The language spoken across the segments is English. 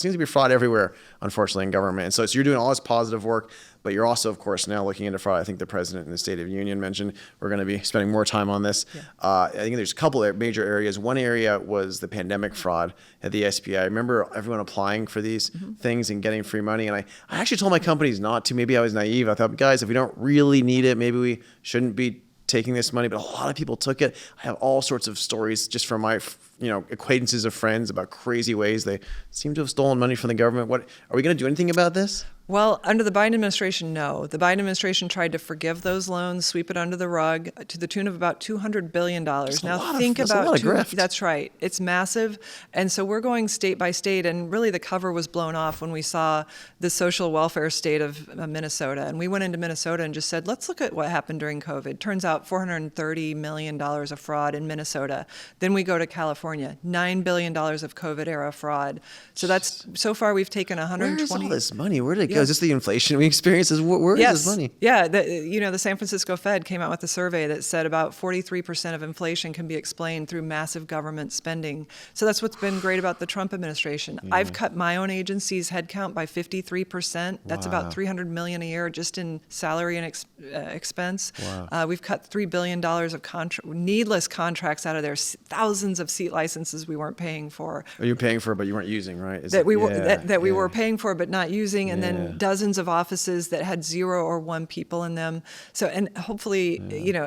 seems to be fraud everywhere, unfortunately, in government. And so you're doing all this positive work, but you're also, of course, now looking into fraud. I think the president in the State of the Union mentioned we're going to be spending more time on this. Yeah. I think there's a couple of major areas. One area was the pandemic fraud at the SBA. I remember everyone applying for these things and getting free money. And I actually told my companies not to. Maybe I was naive. I thought, guys, if we don't really need it, maybe we shouldn't be taking this money. But a lot of people took it. I have all sorts of stories just from my acquaintances of friends about crazy ways they seem to have stolen money from the government. What are we going to do anything about this? Well, under the Biden administration, no. The Biden administration tried to forgive those loans, sweep it under the rug to the tune of about $200 billion. Now think about grift. That's right. It's massive. And so we're going state by state, and really the cover was blown off when we saw the social welfare state of Minnesota. And we went into Minnesota and just said, let's look at what happened during COVID. Turns out $430 million of fraud in Minnesota. Then we go to California, $9 billion of COVID era fraud. So far we've taken 120. Where's all this money? Where did it go? Is this the inflation we experience? Where is this money? Yeah, the San Francisco Fed came out with a survey that said about 43% of inflation can be explained through massive government spending. So that's what's been great about the Trump administration. Yeah. I've cut my own agency's headcount by 53%. That's about $300 million a year just in salary and expense. Wow. We've cut $3 billion of needless contracts out of there. Thousands of seat licenses we weren't paying for. Are you paying for, but you weren't using, right? We were paying for, but not using, and then dozens of offices that had 0 or 1 people in them. So, and hopefully,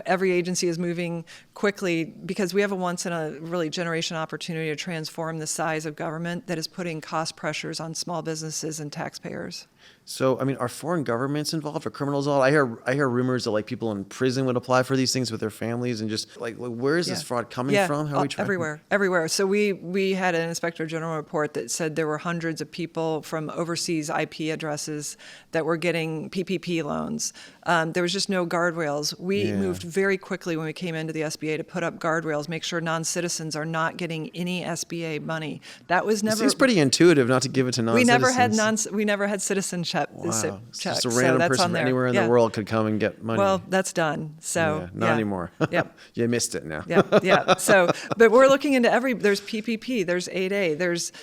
every agency is moving quickly because we have a once in a really generation opportunity to transform the size of government that is putting cost pressures on small businesses and taxpayers. So, are foreign governments involved or criminals involved? I hear rumors that people in prison would apply for these things with their families, and just where is this fraud coming from? How are we tracking? Everywhere. So we had an inspector general report that said there were hundreds of people from overseas IP addresses that were getting PPP loans. There was just no guardrails. We moved very quickly when we came into the SBA to put up guardrails, make sure non-citizens are not getting any SBA money. That was never. It seems pretty intuitive not to give it to non-citizens. We never had citizenship. Wow. Just a random person from anywhere in the world could come and get money. Well, that's done. So not anymore. Yep. You missed it now. Yeah. So, but we're looking into there's PPP, there's 8A, there's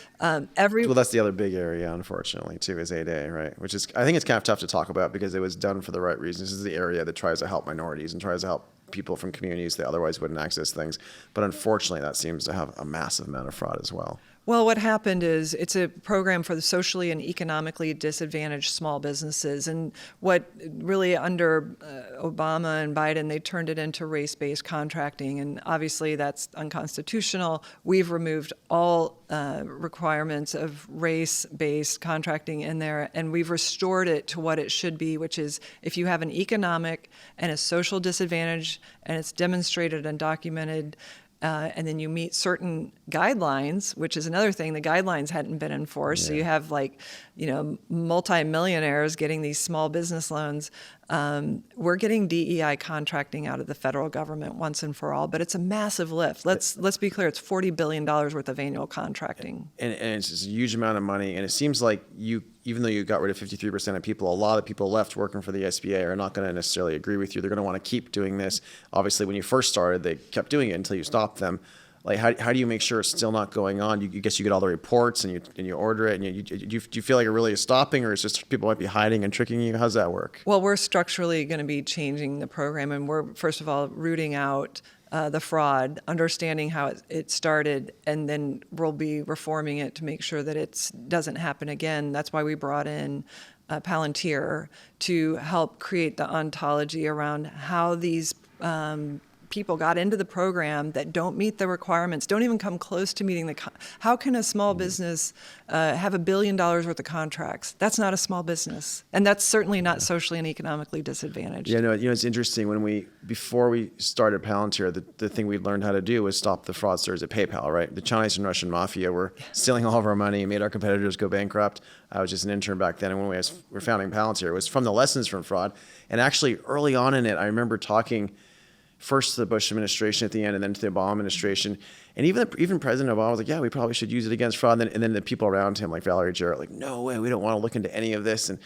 every. Well, that's the other big area, unfortunately, too, is 8A, right? Which is, I think it's kind of tough to talk about because it was done for the right reasons. This is the area that tries to help minorities and tries to help people from communities that otherwise wouldn't access things. But unfortunately, that seems to have a massive amount of fraud as well. Well, what happened is it's a program for the socially and economically disadvantaged small businesses. And what really under Obama and Biden, they turned it into race-based contracting. And obviously that's unconstitutional. We've removed all requirements of race-based contracting in there. And we've restored it to what it should be, which is if you have an economic and a social disadvantage and it's demonstrated and documented, and then you meet certain guidelines, which is another thing. The guidelines hadn't been enforced. Yeah. So you have multimillionaires getting these small business loans. We're getting DEI contracting out of the federal government once and for all, but it's a massive lift. Let's be clear. It's $40 billion worth of annual contracting. And it's just a huge amount of money. And it seems like even though you got rid of 53% of people, a lot of people left working for the SBA are not going to necessarily agree with you. They're going to want to keep doing this. Obviously, when you first started, they kept doing it until you stopped them. How do you make sure it's still not going on? You guess you get all the reports and you order it, and do you feel like it really is stopping, or is just people might be hiding and tricking you? How's that work? Well, we're structurally going to be changing the program, and we're first of all rooting out the fraud, understanding how it started, and then we'll be reforming it to make sure that it doesn't happen again. That's why we brought in Palantir to help create the ontology around how these people got into the program that don't meet the requirements, don't even come close to meeting how can a small business have $1 billion worth of contracts? That's not a small business. And that's certainly not socially and economically disadvantaged. Yeah, no, it's interesting. Before we started Palantir, the thing we learned how to do was stop the fraudsters at PayPal, right? The Chinese and Russian mafia were stealing all of our money, made our competitors go bankrupt. I was just an intern back then, and when we were founding Palantir, it was from the lessons from fraud. And actually, early on in it, I remember talking first to the Bush administration at the end, and then to the Obama administration. And even President Obama was like, yeah, we probably should use it against fraud. And then the people around him, like Valerie Jarrett, like, no way, we don't want to look into any of this. And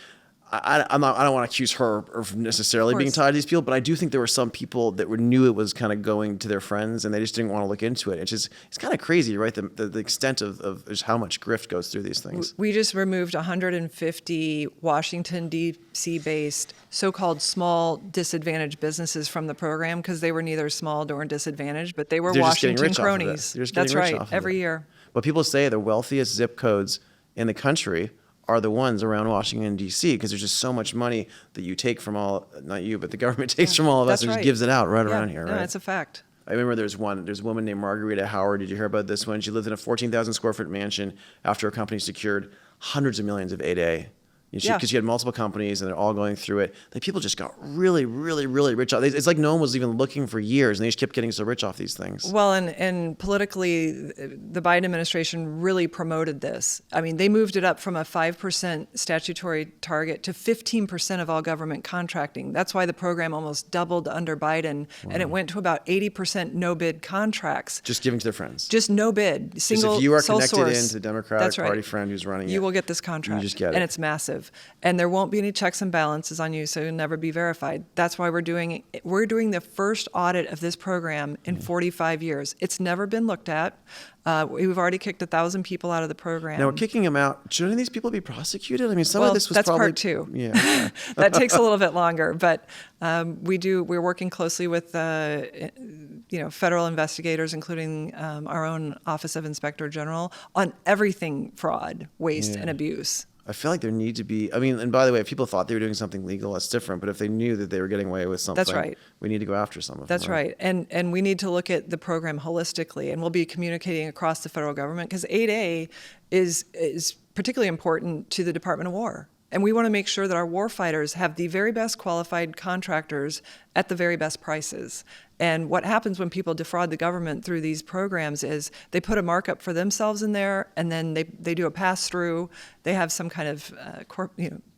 I don't want to accuse her of necessarily being tied to these people, but I do think there were some people that knew it was kind of going to their friends, and they just didn't want to look into it. It's kind of crazy, right? The extent of just how much grift goes through these things. We just removed 150 Washington, D.C. based so-called small disadvantaged businesses from the program because they were neither small nor disadvantaged, but they were Washington cronies. That's right, every year. But people say the wealthiest zip codes in the country are the ones around Washington, D.C., because there's just so much money that you take from not you, but the government takes from all of us and just gives it out around here, right? No, that's a fact. I remember there's a woman named Margarita Howard. Did you hear about this one? She lived in a 14,000 square foot mansion after her company secured hundreds of millions of 8A. Because she had multiple companies and they're all going through it. Like people just got really, really, really rich. It's like no one was even looking for years, and they just kept getting so rich off these things. Well, and politically, the Biden administration really promoted this. I mean, they moved it up from a 5% statutory target to 15% of all government contracting. That's why the program almost doubled under Biden, and it went to about 80% no-bid contracts. Just giving to their friends. Just no bid, single just if you are sole connected source. into the Democratic Party friend who's running it, you will get this contract. You just get it. And it's massive. And there won't be any checks and balances on you, so you'll never be verified. That's why we're doing the first audit of this program in 45 years. It's never been looked at. We've already kicked 1,000 people out of the program. Now we're kicking them out. Should any of these people be prosecuted? I mean, some of this was that's probably part two. Yeah, that takes a little bit longer, but we're working closely with federal investigators, including our own Office of Inspector General, on everything fraud, waste, and abuse. I feel like there need to be, and by the way, if people thought they were doing something legal, that's different. But if they knew that they were getting away with something, that's right. We need to go after some of them. That's right. And we need to look at the program holistically, and we'll be communicating across the federal government because 8A is particularly important to the Department of War. And we want to make sure that our warfighters have the very best qualified contractors at the very best prices. And what happens when people defraud the government through these programs is they put a markup for themselves in there, and then they do a pass-through. They have some kind of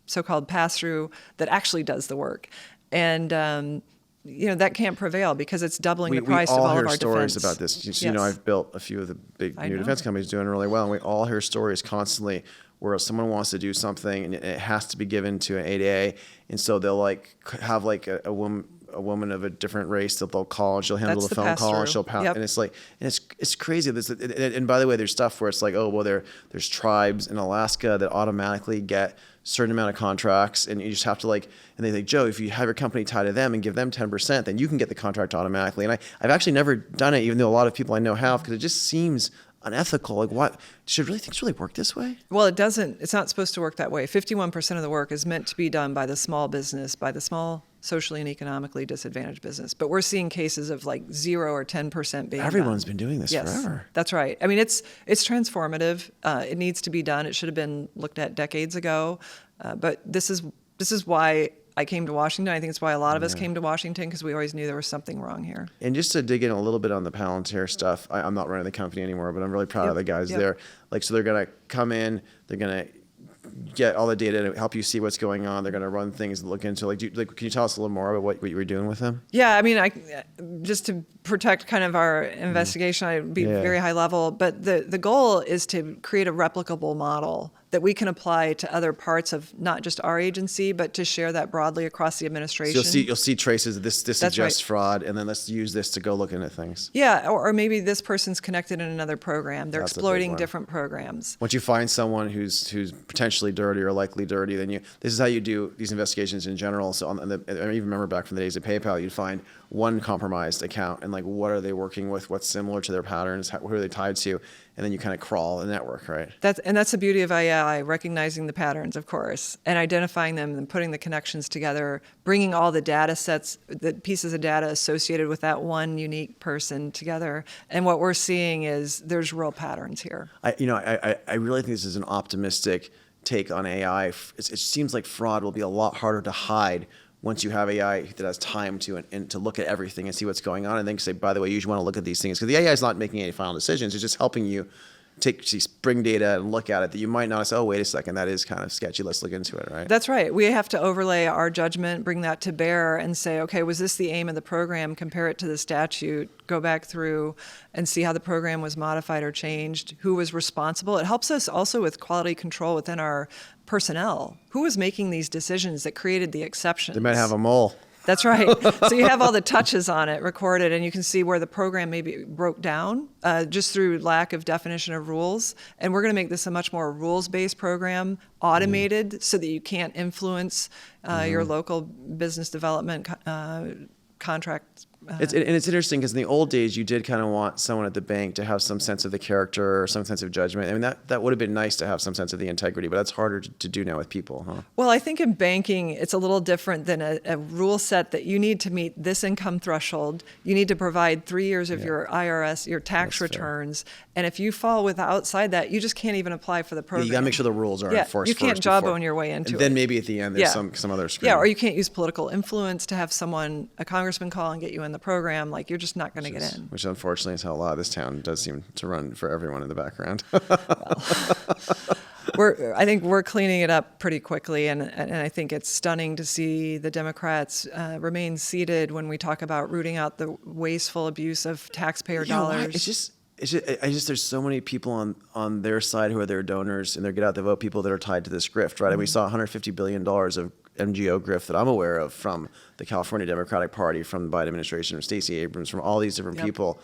so-called pass-through that actually does the work. And that can't prevail because it's doubling the price of all of our defense. We all hear stories about this. I've built a few of the big new defense companies doing really well, and we all hear stories constantly where someone wants to do something and it has to be given to an 8A, and so they'll have a woman of a different race that they'll call, and she'll handle the phone call, and she'll and it's crazy. And by the way, there's stuff where it's like, oh well, there's tribes in Alaska that automatically get a certain amount of contracts, and you just have to and they think, Joe, if you have your company tied to them and give them 10%, then you can get the contract automatically. And I've actually never done it, even though a lot of people I know have, because it just seems unethical. Like, what should things really work this way? Well, it doesn't. It's not supposed to work that way. 51% of the work is meant to be done by the small business, by the small socially and economically disadvantaged business. But we're seeing cases of 0 or 10% being Everyone's done. Been doing this forever. That's right. I mean, it's transformative. It needs to be done. It should have been looked at decades ago. But this is why I came to Washington. I think it's why a lot of us came to Washington, because we always knew there was something wrong here. And just to dig in a little bit on the Palantir stuff, I'm not running the company anymore, but I'm really proud of the guys there. So they're going to come in, they're going to get all the data to help you see what's going on. They're going to run things, look into can you tell us a little more about what you were doing with them? Yeah, I mean, just to protect kind of our investigation, I'd be very high level, but the goal is to create a replicable model that we can apply to other parts of not just our agency, but to share that broadly across the administration. So you'll see traces of this is just fraud, and then let's use this to go looking at things. Yeah, or maybe this person's connected in another program. They're exploiting different programs. Once you find someone who's potentially dirty or likely dirty, then this is how you do these investigations in general. So I even remember back from the days of PayPal, you'd find one compromised account and what are they working with, what's similar to their patterns, who are they tied to, and then you kind of crawl the network, right? That's the beauty of AI, recognizing the patterns, of course, and identifying them and putting the connections together, bringing all the data sets, the pieces of data associated with that one unique person together. And what we're seeing is there's real patterns here. I really think this is an optimistic take on AI. It seems like fraud will be a lot harder to hide once you have AI that has time to look at everything and see what's going on, and then say, by the way, you usually want to look at these things, because the AI is not making any final decisions. It's just helping you bring data and look at it that you might not say, oh, wait a second, that is kind of sketchy. Let's look into it, right? That's right. We have to overlay our judgment, bring that to bear, and say, okay, was this the aim of the program? Compare it to the statute, go back through and see how the program was modified or changed, who was responsible. It helps us also with quality control within our personnel. Who was making these decisions that created the exceptions? They might have a mole. That's right. So you have all the touches on it recorded, and you can see where the program maybe broke down just through lack of definition of rules. And we're going to make this a much more rules-based program, automated, so that you can't influence your local business development contract. It's interesting because in the old days, you did kind of want someone at the bank to have some sense of the character or some sense of judgment. I mean, that would have been nice to have some sense of the integrity, but that's harder to do now with people, huh? Well, I think in banking, it's a little different than a rule set that you need to meet this income threshold. You need to provide 3 years of your IRS, your tax returns. And if you fall outside that, you just can't even apply for the program. You got to make sure the rules are enforced. You can't jawbone your way into it. And then maybe at the end, there's some other screen. Yeah, or you can't use political influence to have a congressman call and get you in the program. Like, you're just not going to get in. Which unfortunately is how a lot of this town does seem to run for everyone in the background. I think we're cleaning it up pretty quickly, and I think it's stunning to see the Democrats remain seated when we talk about rooting out the wasteful abuse of taxpayer dollars. It's just there's so many people on their side who are their donors and their get out the vote people that are tied to this grift, right? And we saw $150 billion of NGO grift that I'm aware of from the California Democratic Party, from the Biden administration, from Stacey Abrams, from all these different people.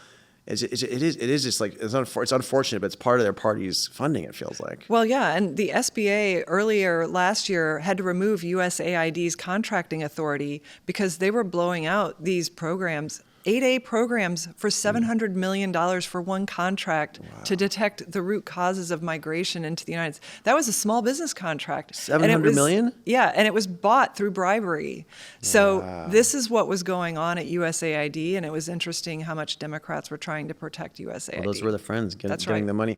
It is just like, it's unfortunate, but it's part of their party's funding, it feels like. Well, yeah, and the SBA earlier last year had to remove USAID's contracting authority because they were blowing out these programs. 8A programs for $700 million for one contract to detect the root causes of migration into the United States. That was a small business contract. $700 million? Yeah, and it was bought through bribery. So this is what was going on at USAID, and it was interesting how much Democrats were trying to protect USAID. Well, those were the friends getting the money.